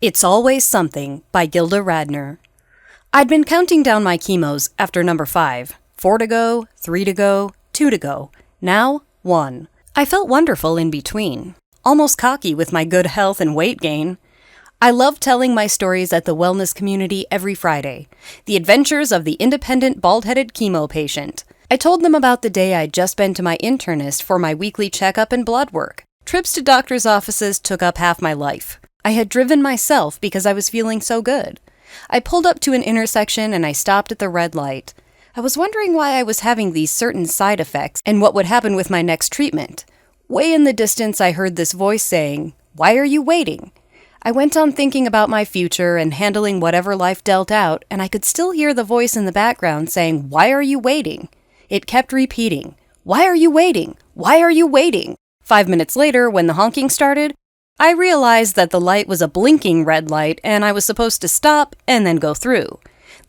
It's Always Something by Gilda Radner. I'd been counting down my chemos after number 5. 4 to go, 3 to go, 2 to go. Now, 1. I felt wonderful in between. Almost cocky with my good health and weight gain. I love telling my stories at the wellness community every Friday. The adventures of the independent bald-headed chemo patient. I told them about the day I'd just been to my internist for my weekly checkup and blood work. Trips to doctors' offices took up half my life. I had driven myself because I was feeling so good. I pulled up to an intersection and I stopped at the red light. I was wondering why I was having these certain side effects and what would happen with my next treatment. Way in the distance, I heard this voice saying, "Why are you waiting?" I went on thinking about my future and handling whatever life dealt out, and I could still hear the voice in the background saying, "Why are you waiting?" It kept repeating, "Why are you waiting? Why are you waiting?" 5 minutes later, when the honking started, I realized that the light was a blinking red light and I was supposed to stop and then go through.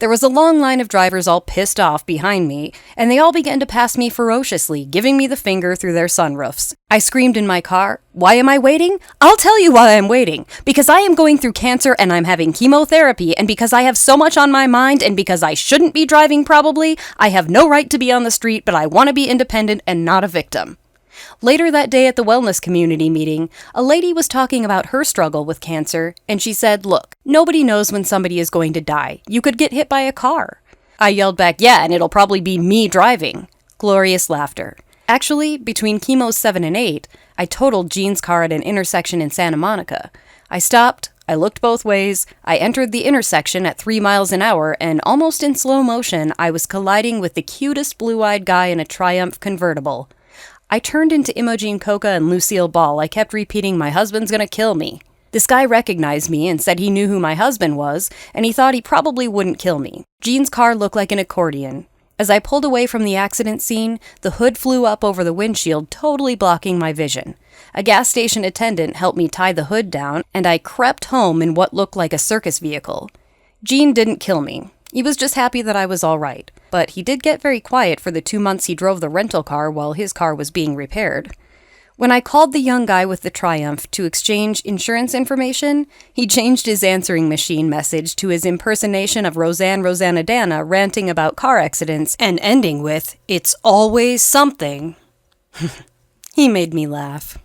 There was a long line of drivers all pissed off behind me, and they all began to pass me ferociously, giving me the finger through their sunroofs. I screamed in my car, "Why am I waiting? I'll tell you why I'm waiting. Because I am going through cancer and I'm having chemotherapy, and because I have so much on my mind, and because I shouldn't be driving probably, I have no right to be on the street, but I want to be independent and not a victim." Later that day at the wellness community meeting, a lady was talking about her struggle with cancer, and she said, "Look, nobody knows when somebody is going to die. You could get hit by a car." I yelled back, "Yeah, and it'll probably be me driving." Glorious laughter. Actually, between chemos 7 and 8, I totaled Jean's car at an intersection in Santa Monica. I stopped, I looked both ways, I entered the intersection at 3 miles an hour, and almost in slow motion, I was colliding with the cutest blue-eyed guy in a Triumph convertible. I turned into Imogen Coca and Lucille Ball. I kept repeating, "My husband's gonna kill me." This guy recognized me and said he knew who my husband was, and he thought he probably wouldn't kill me. Jean's car looked like an accordion. As I pulled away from the accident scene, the hood flew up over the windshield, totally blocking my vision. A gas station attendant helped me tie the hood down, and I crept home in what looked like a circus vehicle. Jean didn't kill me. He was just happy that I was all right. But he did get very quiet for the 2 months he drove the rental car while his car was being repaired. When I called the young guy with the Triumph to exchange insurance information, he changed his answering machine message to his impersonation of Rosanna ranting about car accidents and ending with, "It's always something." He made me laugh.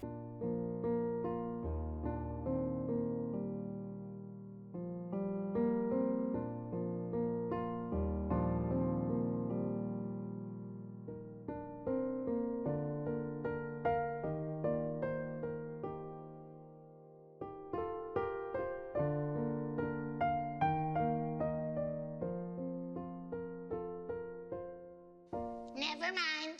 Never mind.